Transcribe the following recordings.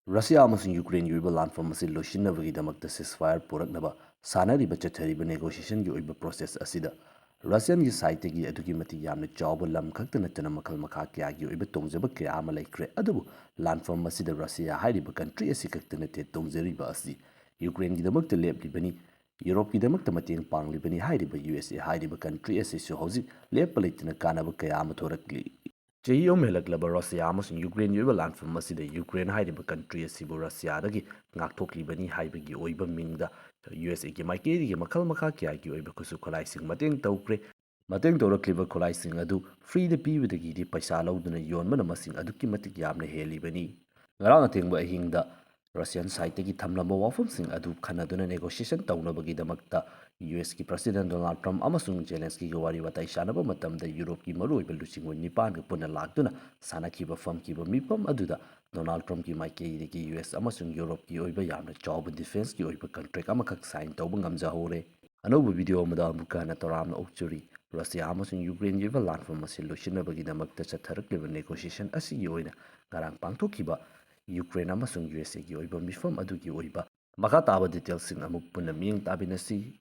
Russia amasung Ukraine yu landform asi loishinnabagidamakta ceasefire puraknaba sanariba chathariba negotiation gi oiba process asida Russian gi side gi adugi mati yamna chawba lam khakta natana makhal makha kya gi oiba tongjaba kya ama laikre adubu landform asida Russia hairiba country asi khakta nate tongjariba asi Ukraine gi damakta leplibani Europe gi damakta mateng panglibani hairiba USA hairiba country asi su hojik lepalitina kanaba kya ama thorakli Chahi Melak Russia amasung Ukraine yu landform asida Ukraine hairiba country asibu Russia dagi ngakthoklibani haibagi oiba mingda USA gi maikeri gi makhal makha kya gi oiba kusu kholaising mateng tawkre mateng tawrakliba kholaising adu free da pibadagi di paisa lauduna yonbana masing adukki matik yamna helibani ngarang atengba ahingda Russian side tagi thamlamba wafamsing adu khanaduna negotiation tawnabagidamakta US ki President Donald Trump amasung Zelensky gi wari watai shanaba matamda Europe ki maruiba luchingwa nipan ga puna lakduna sanakiba famkiba mifam aduda Donald Trump ki maikei ki US amasung Europe ki oiba yamna chawba defense ki oiba contract amakak sign tawba ngamjahore anauba video amada amuka na toramna okchuri Russia amasung Ukraine gi landform asil loishinnabagidamakta chatharakliba negotiation asigi oina ngarang pangthokkiba Ukraine amasung USA gi oiba mifam adugi oiba makha taba details amuk punna miyeng tabinasi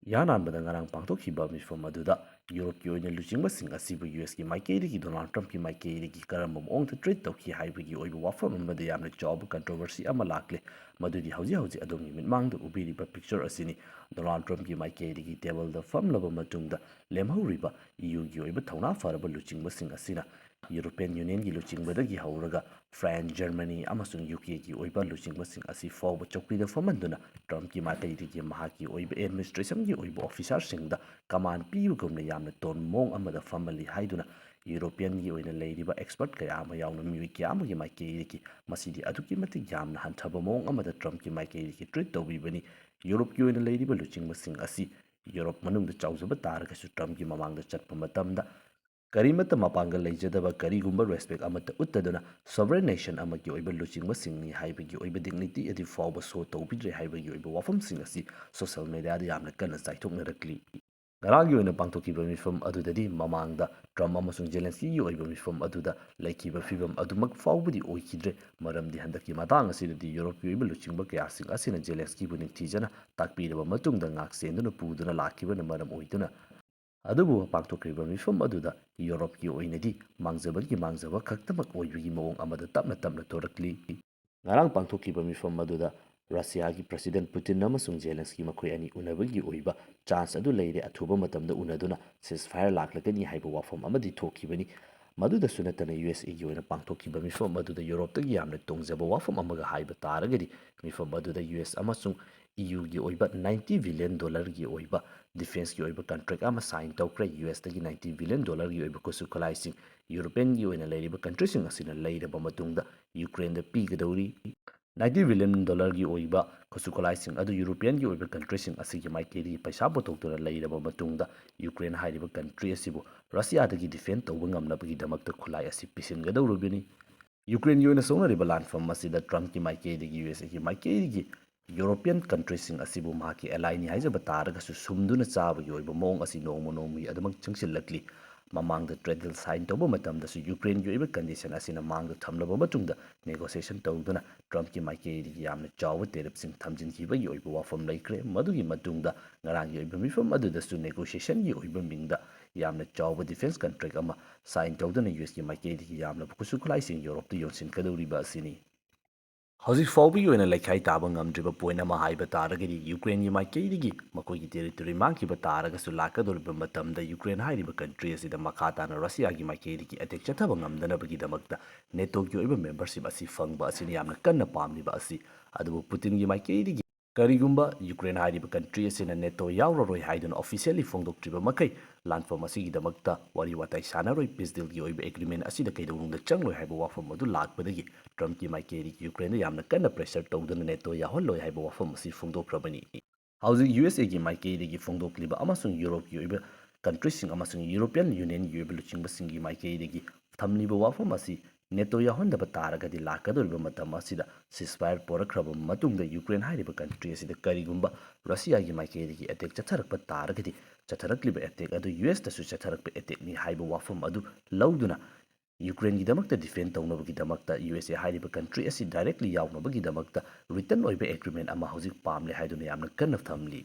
Yananbada ngarang pangthokhiba mifam aduda Europe ki oina luchingmasing asibu US ki maikeri Donald Trump ki maikeri ki karamba mongta treat tawki haibagi oiba wafam amada yamna job controversy ama lakle madudi hauji adongi mitmangda ubiriba picture asini Donald Trump ki maikeri ki table da famlaba matungda lemhauriba EU gi oiba thawna faraba luchingmasing asina European Union gi luchingbadagi hauraga France, Germany amasung UK gi oiba luchingmasing asi fawba chokpida famanduna Trump ki maikeri ki mahaki oiba administration gi oiba officer singda command piyugumna yamna ton mong amada family haiduna European gi oina leiriba expert kaya ama yauna miwi kya ama gi maikeri ki masidi aduki matik yamna hanthaba mong amada Trump ki maikeri ki treat tawbibani Europe gi oina leiriba luchingmasing asi Europe manungda chawjaba taragasu Trump ki mamangda chatpa matamda Karimata mapanga leijadaba karigumba respect amata uttaduna sovereign nation amagi oiba luchingmasingni haibagi oiba dignity adi fawba so tawbidre haibagi oiba wafamsing asi social media da yamna kanna chaithoknarakli Ngaragi oina pangthokiba mifam adudadi mamangda Trump amasung Zelensky gi oiba mifam aduda laikiba fibam adumak fawbadi oikidre maramdi handaki matang asidadi Europe gi oiba luchingba kayasing asina Zelensky bu ningthijana takpiraba matungda ngaksenduna puduna lakibana maram oiduna adubu pangthokriba mifam aduda Europe ki oinadi mangjaba khaktamak oibagi mawong amada tapna thorakli ngarang pangthokkiba mifam aduda Russia gi President Putin amasung Zelensky makhoi ani unabagi oiba chance adu leire athuba matamda unaduna ceasefire laklakani haiba wafam amadi thokkibani maduda sunatana USA gi oina pangthokkiba mifam aduda Europe tagi yamna tongjaba wafam amaga haiba taragadi mifam aduda US amasung EU gi oiba $90 billion gi oiba defense gi oiba contract ama sign tawkra US tagi $90 billion gi oiba kusu kholaising European gi oina leiriba countries asina leiraba matungda Ukraine da pigadawri $90 billion gi oiba kusu kholaising adu European gi oiba countries asigi maikeri paisa potoktura leiraba matungda Ukraine hairiba country asibu Russia dagi defend tawba ngamnabagi damakta khulai asi pisingadawrubini Ukraine gi oina sonariba landform asida Trump ki maikeri gi USA ki maikeri gi European countries asibu mahaki ally ni haijaba taragasu sumduna chabagi oiba mong asi nongmi adumak changsilakli mamangda trade deal sign tawba matamdasu Ukraine gi oiba condition asina mangda thamlaba matungda negotiation tawduna Trump ki maikeri gi yamna chawba terapsing thamjinkhibagi oiba wafam laikre madugi matungda ngarangi oiba mifam adudasu negotiation gi oiba mingda yamna chawba defense contract ama sign tawduna US ki maikeri gi yamna kusu khulaising Europe tu yonsin kadawriba asini Hauzik fawbigi oina laikhai taba ngamdriba point ama haiba taragadi Ukraine gi maikeri makoigi territory mangkiba taragasu lakadoriba matamda Ukraine hairiba country asida makha tana Russia gi maikeri gi attack chathaba ngamdanabagi damakta NATO gi oiba membership asi fangba asini yamna kanna pamliba asi adubu Putin gi maikeri Karigumba Ukraine hairiba country asina NATO yauraroi haiduna officially fongdoktriba makai landform asigidamakta wari watai sanaroi peace deal gi oiba agreement asida kaidawungda changloi haiba wafam adu lakpadagi Trump ki maikeri Ukraine yamna kanna pressure tawduna NATO yaholloi haiba wafam asi fongdokrabani Hauzik USA gi maikeri gi fongdokliba amasung Europe gi oiba countries amasung European Union gi oiba luchingba singi maikeri gi thamliba wafam asi NATO yahondaba taragadi lakadoriba matam asida ceasefire porakraba matungda Ukraine hairiba country asida karigumba Russia gi maikeri gi attack chatharakpa taragadi chatharakliba attack adu US tasu chatharakpa attack ni haiba wafam adu lauduna ꯌꯨꯀ꯭ꯔꯦꯟꯒꯤꯗꯃꯛꯇ defend ꯇꯧꯅꯕꯒꯤꯗꯃꯛꯇ USA ꯍꯥꯏꯔꯤꯕ country ꯑꯁꯤ directly ꯌꯥꯎꯅꯕꯒꯤꯗꯃꯛꯇ written ꯑꯣꯏꯕ agreement ꯑꯃ ꯍꯧꯖꯤꯛ ꯄꯥꯝꯂꯦ ꯍꯥꯏꯗꯨꯅ ꯌꯥꯝꯅ ꯀꯟꯅ ꯊꯝꯂꯤ꯫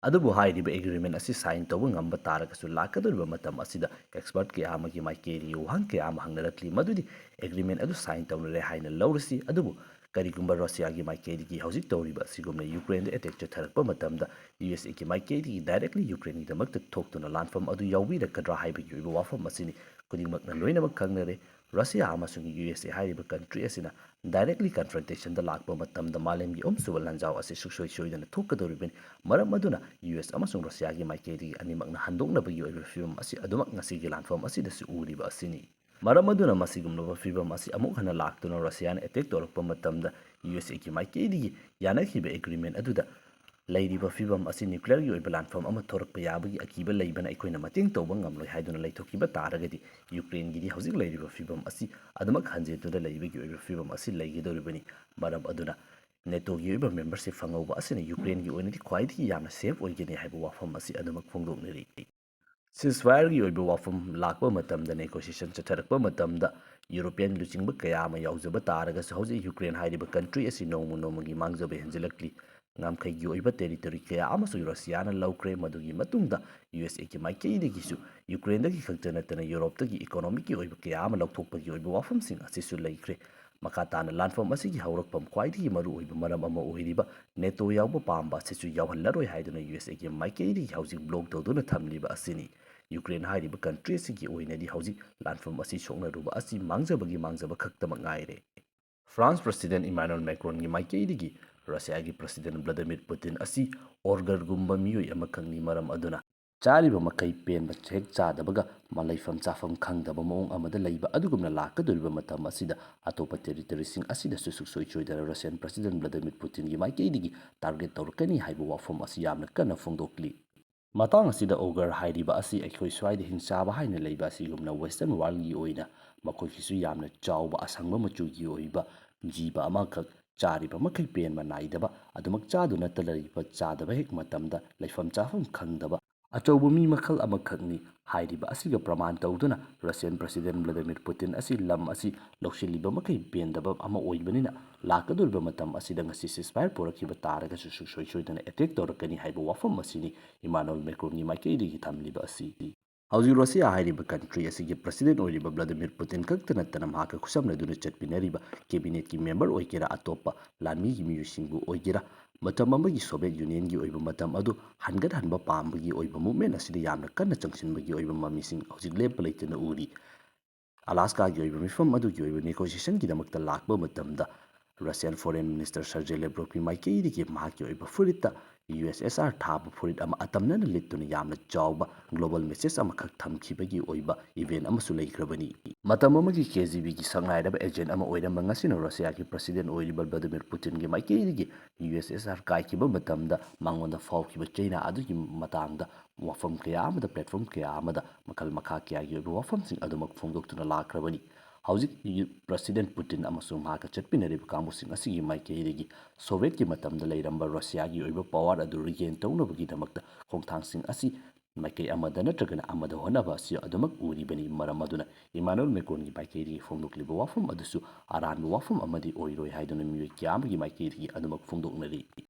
ꯑꯗꯨꯕꯨ ꯍꯥꯏꯔꯤꯕ ꯑꯦꯒ꯭ꯔꯤꯃꯦꯟ ꯑꯁꯤ ꯁꯥꯏꯟ ꯇꯧꯕ ꯉꯝꯕ ꯇꯥꯔꯒꯁꯨ ꯂꯥꯛꯀꯗꯧꯔꯤꯕ ꯃꯇꯝ ꯑꯁꯤꯗ ꯑꯦꯛꯁꯄꯔꯠ ꯀꯌꯥ ꯑꯃꯒꯤ ꯃꯥꯏꯀꯩꯗꯒꯤ ꯋꯥꯍꯪ ꯀꯌꯥ ꯑꯃ ꯍꯪꯅꯔꯛꯂꯤ ꯃꯗꯨꯗꯤ ꯑꯦꯒ꯭ꯔꯤꯃꯦꯟ ꯑꯗꯨ ꯁꯥꯏꯟ ꯇꯧꯅꯔꯦ ꯍꯥꯏꯅ ꯂꯧꯔꯁꯤ, ꯑꯗꯨꯕꯨ ꯀꯔꯤꯒꯨꯝꯕ ꯔꯁꯤꯌꯥꯒꯤ ꯃꯥꯏꯀꯩꯗꯒꯤ ꯍꯧꯖꯤꯛ ꯇꯧꯔꯤꯕ ꯑꯁꯤꯒꯨꯝꯅ ꯌꯨꯀ꯭ꯔꯦꯟꯗ ꯑꯦꯇꯦꯛ ꯆꯠꯊꯔꯛꯄ ꯃꯇꯝꯗ USAꯒꯤ ꯃꯥꯏꯀꯩꯗꯒꯤ ꯗꯥꯏꯔꯦꯛꯂꯤ ꯌꯨꯀ꯭ꯔꯦꯟꯒꯤꯗꯃꯛꯇ ꯊꯣꯛꯇꯨꯅ ꯂꯥꯟꯐꯝ ꯑꯗꯨ ꯌꯥꯎꯕꯤꯔꯛꯀꯗ꯭ꯔꯥ ꯍꯥꯏꯕꯒꯤ ꯑꯣꯏꯕ ꯋꯥꯐꯝ ꯑꯁꯤꯅꯤ ꯈꯨꯗꯤꯡꯃꯛꯅ ꯂꯣꯏꯅꯃꯛ ꯈꯪꯅꯔꯦ꯫ ꯔꯁꯤꯌꯥ ꯑꯃꯁꯨꯡ USA ꯍꯥꯏꯔꯤꯕ ꯀꯟꯇ꯭ꯔꯤ ꯑꯁꯤꯅ ꯗꯥꯏꯔꯦꯛꯂꯤ ꯀꯟꯐ꯭ꯔꯟꯇꯦꯁꯟꯗ ꯂꯥꯛꯄ ꯃꯇꯝꯗ ꯃꯥꯂꯦꯝꯒꯤ ꯑꯍꯨꯝꯁꯨꯕ ꯂꯥꯟꯖꯥꯎ ꯑꯁꯤ ꯁꯨꯡꯁꯣꯏ ꯁꯣꯏꯗꯅ ꯊꯣꯛꯀꯗꯧꯔꯤꯕꯅꯤ꯫ ꯃꯔꯝ ꯑꯗꯨꯅ US ꯑꯃꯁꯨꯡ ꯔꯁꯤꯌꯥꯒꯤ ꯃꯥꯏꯀꯩꯗꯒꯤ ꯑꯅꯤꯃꯛꯅ ꯍꯟꯗꯣꯛꯅꯕꯒꯤ ꯑꯣꯏꯕ ꯐꯤꯚꯝ ꯑꯁꯤ ꯑꯗꯨꯃꯛ ꯉꯁꯤꯒꯤ ꯂꯥꯟꯐꯝ ꯑꯁꯤꯗꯁꯨ ꯎꯔꯤꯕ ꯑꯁꯤꯅꯤ꯫ ꯃꯔꯝ ꯑꯗꯨꯅ ꯃꯁꯤꯒꯨꯝꯂꯕ ꯐꯤꯚꯝ ꯑꯁꯤ ꯑꯃꯨꯛ ꯍꯟꯅ ꯂꯥꯛꯇꯨꯅ ꯔꯁꯤꯌꯥꯅ ꯑꯦꯇꯦꯛ ꯇꯧꯔꯛꯄ ꯃꯇꯝꯗ USAꯒꯤ ꯃꯥꯏꯀꯩꯗꯒꯤ ꯌꯥꯅꯈꯤꯕ ꯑꯦꯒ꯭ꯔꯤꯃꯦꯟ ꯑꯗꯨꯗ ꯂꯩꯔꯤꯕ ꯐꯤꯚꯝ ꯑꯁꯤ ꯅ꯭ꯌꯨꯀ꯭ꯂꯤꯌꯔꯒꯤ ꯑꯣꯏꯕ ꯂꯥꯟꯐꯝ ꯑꯃ ꯊꯣꯔꯛꯄ ꯌꯥꯕꯒꯤ ꯑꯀꯤꯕ ꯂꯩꯕꯅ ꯑꯩꯈꯣꯏꯅ ꯃꯇꯦꯡ ꯇꯧꯕ ꯉꯝꯂꯣꯏ ꯍꯥꯏꯗꯨꯅ ꯂꯩꯊꯣꯛꯈꯤꯕ ꯇꯥꯔꯒꯗꯤ ꯌꯨꯀ꯭ꯔꯦꯟꯒꯤꯗꯤ ꯍꯧꯖꯤꯛ ꯂꯩꯔꯤꯕ ꯐꯤꯚꯝ ꯑꯁꯤ ꯑꯗꯨꯃꯛ ꯍꯟꯖꯤꯟꯗꯨꯅ ꯂꯩꯕꯒꯤ ꯑꯣꯏꯕ ꯐꯤꯚꯝ ꯑꯁꯤ ꯂꯩꯒꯗꯧꯔꯤꯕꯅꯤ꯫ ꯃꯔꯝ ꯑꯗꯨꯅ ꯅꯦꯇꯣꯒꯤ ꯑꯣꯏꯕ ꯃꯦꯝꯕꯔꯁꯤꯞ ꯐꯪꯍꯧꯕ ꯑꯁꯤꯅ ꯌꯨꯀ꯭ꯔꯦꯟꯒꯤ ꯑꯣꯏꯅꯗꯤ ꯈ꯭ꯋꯥꯏꯗꯒꯤ ꯌꯥꯝꯅ ꯁꯦꯐ ꯑꯣꯏꯒꯅꯤ ꯍꯥꯏꯕ ꯋꯥꯐꯝ ꯑꯁꯤ ꯑꯗꯨꯃꯛ ꯐꯣꯡꯗꯣꯛꯅꯔꯤ꯫ ꯁꯤꯖꯐꯥꯌꯔꯒꯤ ꯑꯣꯏꯕ ꯋꯥꯐꯝ ꯂꯥꯛꯄ ꯃꯇꯝꯗ ꯅꯦꯒꯣꯁꯤꯌꯦꯁꯟ ꯆꯠꯊꯔꯛꯄ ꯃꯇꯝꯗ ꯌꯨꯔꯣꯄꯤꯌꯟ ꯂꯨꯆꯤꯡꯕ ꯀꯌꯥ ꯑꯃ ꯌꯥꯎꯖꯕ ꯇꯥꯔꯒꯁꯨ ꯍꯧꯖꯤꯛ ꯌꯨꯀ꯭ꯔꯦꯟ ꯍꯥꯏꯔꯤꯕ ꯀꯟꯇ꯭ꯔꯤ ꯑꯁꯤ ꯅꯣꯡꯃ ꯅꯣꯡꯃꯒꯤ ꯃꯥꯡꯖꯕ ꯍꯦꯟꯖꯤꯜꯂꯛꯂꯤ꯫ ꯉꯝꯈꯩꯒꯤ ꯑꯣꯏꯕ ꯇꯦꯔꯤꯇꯣꯔꯤ ꯀꯌꯥ ꯑꯃꯁꯨ ꯔꯁꯤꯌꯥꯅ ꯂꯧꯈ꯭ꯔꯦ, ꯃꯗꯨꯒꯤ ꯃꯇꯨꯡꯗ USAꯒꯤ ꯃꯥꯏꯀꯩꯗꯒꯤꯁꯨ ꯌꯨꯀ꯭ꯔꯦꯟꯗꯒꯤ ꯈꯛꯇ ꯅꯠꯇꯅ ꯌꯨꯔꯣꯞꯇꯒꯤ ꯏꯀꯣꯅꯣꯃꯤꯛꯀꯤ ꯑꯣꯏꯕ ꯀꯌꯥ ꯑꯃ ꯂꯧꯊꯣꯛꯄꯒꯤ ꯑꯣꯏꯕ ꯋꯥꯐꯝꯁꯤꯡ ꯑꯁꯤꯁꯨ ꯂꯩꯈ꯭ꯔꯦ꯫ ꯃꯈꯥ ꯇꯥꯅ ꯂꯥꯟꯐꯝ ꯑꯁꯤꯒꯤ ꯍꯧꯔꯛꯐꯝ ꯈ꯭ꯋꯥꯏꯗꯒꯤ ꯃꯔꯨꯑꯣꯏꯕ ꯃꯔꯝ ꯑꯃ ꯑꯣꯏꯔꯤꯕ ꯅꯦꯇꯣ ꯌꯥꯎꯕ ꯄꯥꯝꯕ ꯑꯁꯤꯁꯨ ꯌꯥꯎꯍꯜꯂꯔꯣꯏ ꯍꯥꯏꯗꯨꯅ USAꯒꯤ ꯃꯥꯏꯀꯩꯗꯒꯤ ꯍꯧꯖꯤꯛ ꯕ꯭ꯂꯣꯛ ꯇꯧꯗꯨꯅ ꯊꯝꯂꯤꯕ ꯑꯁꯤꯅꯤ꯫ ꯌꯨꯀ꯭ꯔꯦꯟ ꯍꯥꯏꯔꯤꯕ ꯀꯟꯇ꯭ꯔꯤ ꯑꯁꯤꯒꯤ ꯑꯣꯏꯅꯗꯤ ꯍꯧꯖꯤꯛ ꯂꯥꯟꯐꯝ ꯑꯁꯤ ꯁꯣꯛꯅꯔꯨꯕ ꯑꯁꯤ ꯃꯥꯡꯖꯕꯒꯤ ꯃꯥꯡꯖꯕ ꯈꯛꯇꯃꯛ ꯉꯥꯏꯔꯦ꯫ ꯐ꯭ꯔꯥꯟꯁ ꯄ꯭ꯔꯁꯤꯗꯦꯟ ꯏꯃꯥꯅꯨꯑꯦꯜ ꯃꯦꯀ꯭ꯔꯣꯟꯒꯤ ꯃꯥꯏꯀꯩꯗꯒꯤ ꯔꯁꯤꯌꯥꯒꯤ ꯄ꯭ꯔꯁꯤꯗꯦꯟ ꯚ꯭ꯂꯥꯗꯤꯃꯤꯔ ꯄꯨꯇꯤꯟ ꯑꯁꯤ ꯑꯣꯔꯒꯔꯒꯨꯝꯕ ꯃꯤꯑꯣꯏ ꯑꯃꯈꯛꯅꯤ, ꯃꯔꯝ ꯑꯗꯨꯅ ꯆꯥꯔꯤꯕ ꯃꯈꯩ ꯄꯦꯟꯕ ꯍꯦꯛ ꯆꯥꯗꯕꯒ ꯂꯩꯐꯝ ꯆꯥꯐꯝ ꯈꯪꯗꯕ ꯃꯑꯣꯡ ꯑꯃꯗ ꯂꯩꯕ ꯑꯗꯨꯒꯨꯝꯅ ꯂꯥꯛꯀꯗꯧꯔꯤꯕ ꯃꯇꯝ ꯑꯁꯤꯗ ꯑꯇꯣꯞꯄ ꯇꯦꯔꯤꯇꯣꯔꯤꯁꯤꯡ ꯑꯁꯤꯗꯁꯨ ꯁꯨꯡꯁꯣꯏ ꯁꯣꯏꯗꯅ ꯔꯁꯤꯌꯟ ꯄ꯭ꯔꯁꯤꯗꯦꯟ ꯚ꯭ꯂꯥꯗꯤꯃꯤꯔ ꯄꯨꯇꯤꯟꯒꯤ ꯃꯥꯏꯀꯩꯗꯒꯤ ꯇꯥꯔꯒꯦꯠ ꯇꯧꯔꯛꯀꯅꯤ ꯍꯥꯏꯕ ꯋꯥꯐꯝ ꯑꯁꯤ ꯌꯥꯝꯅ ꯀꯟꯅ ꯐꯣꯡꯗꯣꯛꯂꯤ꯫ ꯃꯇꯥꯡ ꯑꯁꯤꯗ ꯑꯣꯒꯔ ꯍꯥꯏꯔꯤꯕ ꯑꯁꯤ ꯑꯩꯈꯣꯏ ꯁ꯭ꯋꯥꯏꯗ ꯍꯤꯡꯆꯥꯕ ꯍꯥꯏꯅ ꯂꯩꯕ ꯑꯁꯤꯒꯨꯝꯅ ꯋꯦꯁꯇꯔꯟ ꯋꯥꯔꯜꯒꯤ ꯑꯣꯏꯅ ꯃꯈꯣꯏꯒꯤꯁꯨ ꯌꯥꯝꯅ ꯆꯥꯎꯕ ꯑꯁꯪꯕ ꯃꯆꯨꯒꯤ ꯑꯣꯏꯕ ꯖꯤꯕ ꯑꯃꯈꯛ, ꯆꯥꯔꯤꯕ ꯃꯈꯩ ꯄꯦꯟꯕ ꯅꯥꯏꯗꯕ, ꯑꯗꯨꯃꯛ ꯆꯥꯗꯨꯅꯇ ꯂꯩꯕ, ꯆꯥꯗꯕ ꯍꯦꯛ ꯃꯇꯝꯗ ꯂꯩꯐꯝ ꯆꯥꯐꯝ ꯈꯪꯗꯕ ꯑꯆꯧꯕ ꯃꯤ ꯃꯈꯜ ꯑꯃꯈꯛꯅꯤ ꯍꯥꯏꯔꯤꯕ ꯑꯁꯤꯒ ꯄ꯭ꯔꯃꯥꯟ ꯇꯧꯗꯨꯅ ꯔꯁꯤꯌꯟ ꯄ꯭ꯔꯁꯤꯗꯦꯟ ꯚ꯭ꯂꯥꯗꯤꯃꯤꯔ ꯄꯨꯇꯤꯟ ꯑꯁꯤ ꯂꯝ ꯑꯁꯤ ꯂꯧꯁꯤꯜꯂꯤꯕ ꯃꯈꯩ ꯄꯦꯟꯗꯕ ꯑꯃ ꯑꯣꯏꯕꯅꯤꯅ ꯂꯥꯛꯀꯗꯧꯔꯤꯕ ꯃꯇꯝ ꯑꯁꯤꯗ ꯉꯁꯤ ꯁꯤꯖꯐꯥꯌꯔ ꯄꯨꯔꯛꯈꯤꯕ ꯇꯥꯔꯒꯁꯨ ꯁꯨꯡꯁꯣꯏ ꯁꯣꯏꯗꯅ ꯑꯦꯇꯦꯛ ꯇꯧꯔꯛꯀꯅꯤ ꯍꯥꯏꯕ ꯋꯥꯐꯝ ꯑꯁꯤꯅꯤ ꯏꯃꯥꯅꯨꯑꯦꯜ ꯃꯦꯀ꯭ꯔꯣꯟꯒꯤ ꯃꯥꯏꯀꯩꯗꯒꯤ ꯊꯝꯂꯤꯕ ꯑꯁꯤ꯫ ꯍꯧꯖꯤꯛ ꯔꯁꯤꯌꯥ ꯍꯥꯏꯔꯤꯕ ꯀꯟꯇ꯭ꯔꯤ ꯑꯁꯤꯒꯤ ꯄ꯭ꯔꯁꯤꯗꯦꯟ ꯑꯣꯏꯔꯤꯕ ꯚ꯭ꯂꯥꯗꯤꯃꯤꯔ ꯄꯨꯇꯤꯟ ꯈꯛꯇ ꯅꯠꯇꯅ ꯃꯍꯥꯛꯀ ꯈꯨꯠꯁꯝꯅꯗꯨꯅ ꯆꯠꯃꯤꯟꯅꯔꯤꯕ ꯀꯦꯕꯤꯅꯦꯠꯀꯤ ꯃꯦꯝꯕꯔ ꯑꯣꯏꯒꯦꯔꯥ, ꯑꯇꯣꯞꯄ ꯂꯥꯟꯃꯤꯒꯤ ꯃꯤꯑꯣꯏꯁꯤꯡꯕꯨ ꯑꯣꯏꯒꯦꯔꯥ, ꯃꯇꯝ ꯑꯃꯒꯤ ꯁꯣꯚꯤꯌꯦꯠ ꯌꯨꯅꯤꯌꯟꯒꯤ ꯑꯣꯏꯕ ꯃꯇꯝ ꯑꯗꯨ ꯍꯟꯒꯠꯍꯟꯕ ꯄꯥꯝꯕꯒꯤ ꯑꯣꯏꯕ ꯃꯨꯞꯃꯦꯟ ꯑꯁꯤꯗ ꯌꯥꯝꯅ ꯀꯟꯅ ꯆꯪꯁꯤꯟꯕꯒꯤ ꯑꯣꯏꯕ ꯃꯃꯤꯁꯤꯡ ꯍꯧꯖꯤꯛ ꯂꯦꯞꯄ ꯂꯩꯇꯅ ꯎꯔꯤ꯫ ꯑꯂꯥꯁꯀꯥꯒꯤ ꯑꯣꯏꯕ ꯃꯤꯐꯝ ꯑꯗꯨꯒꯤ ꯑꯣꯏꯕ ꯅꯦꯒꯣꯁꯤꯌꯦꯁꯟꯒꯤꯗꯃꯛꯇ ꯂꯥꯛꯄ ꯃꯇꯝꯗ ꯔꯁꯤꯌꯟ ꯐꯣꯔꯦꯟ ꯃꯤꯅꯤꯁꯇꯔ ꯁꯔꯖꯦ ꯂꯦꯕ꯭ꯔꯣꯚꯀꯤ ꯃꯥꯏꯀꯩꯗꯒꯤ ꯃꯍꯥꯛꯀꯤ ꯑꯣꯏꯕ ꯐꯨꯔꯤꯠꯇ USSR ꯊꯥꯕ ꯐꯨꯔꯤꯠ ꯑꯃ ꯑꯇꯝꯅꯅ ꯂꯤꯠꯇꯨꯅ ꯌꯥꯝꯅ ꯆꯥꯎꯕ ꯒ꯭ꯂꯣꯕal ꯃꯦꯁꯦꯖ ꯑꯃꯈꯛ ꯊꯝꯈꯤꯕꯒꯤ ꯑꯣꯏꯕ ꯏꯚꯦꯟ ꯑꯃꯁꯨ ꯂꯩꯈ꯭ꯔꯕꯅꯤ꯫ ꯃꯇꯝ ꯑꯃꯒꯤ KGBꯒꯤ ꯁꯛꯅꯥꯏꯔꯕ ꯑꯦꯖꯦꯟ ꯑꯃ ꯑꯣꯏꯔꯝꯕ ꯉꯁꯤꯅ ꯔꯁꯤꯌꯥꯒꯤ ꯄ꯭ꯔꯁꯤꯗꯦꯟ ꯑꯣꯏꯔꯤꯕ ꯚ꯭ꯂꯥꯗꯤꯃꯤꯔ ꯄꯨꯇꯤꯟꯒꯤ ꯃꯥꯏꯀꯩꯗꯒꯤ USSR ꯀꯥꯏꯈꯤꯕ ꯃꯇꯝꯗ ꯃꯉꯣꯟꯗ ꯐꯥꯎꯈꯤꯕ ꯆꯩꯅꯥ ꯑꯗꯨꯒꯤ ꯃꯇꯥꯡꯗ ꯋꯥꯐꯝ ꯀꯌꯥ ꯑꯃꯗ, ꯄ꯭ꯂꯦꯠꯐꯣꯔꯝ ꯀꯌꯥ ꯑꯃꯗ ꯃꯈꯜ ꯃꯈꯥ ꯀꯌꯥꯒꯤ ꯑꯣꯏꯕ ꯋꯥꯐꯝꯁꯤꯡ ꯑꯗꯨꯃꯛ ꯐꯣꯡꯗꯣꯛꯇꯨꯅ ꯂꯥꯛꯈ꯭ꯔꯕꯅꯤ꯫ ꯍꯧꯖꯤꯛ ꯄ꯭ꯔꯁꯤꯗꯦꯟ ꯄꯨꯇꯤꯟ ꯑꯃꯁꯨꯡ ꯃꯍꯥꯛꯀ ꯆꯠꯃꯤꯟꯅꯔꯤꯕ ꯀꯥꯡꯕꯨꯁꯤꯡ ꯑꯁꯤꯒꯤ ꯃꯥꯏꯀꯩꯗꯒꯤ ꯁꯣꯚꯤꯌꯦꯠꯀꯤ ꯃꯇꯝꯗ ꯂꯩꯔꯝꯕ ꯔꯁꯤꯌꯥꯒꯤ ꯑꯣꯏꯕ ꯄꯋꯥꯔ ꯑꯗꯨ ꯔꯤꯒꯦꯟ ꯇꯧꯅꯕꯒꯤꯗꯃꯛꯇ ꯈꯣꯡꯊꯥꯡꯁꯤꯡ ꯑꯁꯤ ꯃꯥꯏꯀꯩ ꯑꯃꯗ ꯅꯠꯇ꯭ꯔꯒꯅ ꯑꯃꯗ ꯍꯣꯠꯅꯕ ꯑꯁꯤ ꯑꯗꯨꯃꯛ ꯎꯔꯤꯕꯅꯤ꯫ ꯃꯔꯝ ꯑꯗꯨꯅ ꯏꯃꯥꯅꯨꯑꯦꯜ ꯃꯦꯀ꯭ꯔꯣꯟꯒꯤ ꯃꯥꯏꯀꯩꯗꯒꯤ ꯐꯣꯡꯗꯣꯛꯂꯤꯕ ꯋꯥꯐꯝ ꯑꯗꯨꯁꯨ ꯑꯔꯥꯟꯕ ꯋꯥꯐꯝ ꯑꯃꯗꯤ ꯑꯣꯏꯔꯣꯏ ꯍꯥꯏꯗꯨꯅ ꯃꯤꯑꯣꯏ ꯀꯌꯥ ꯑꯃꯒꯤ ꯃꯥꯏꯀꯩꯗꯒꯤ ꯑꯗꯨꯃꯛ ꯐꯣꯡꯗꯣꯛꯅꯔꯤ꯫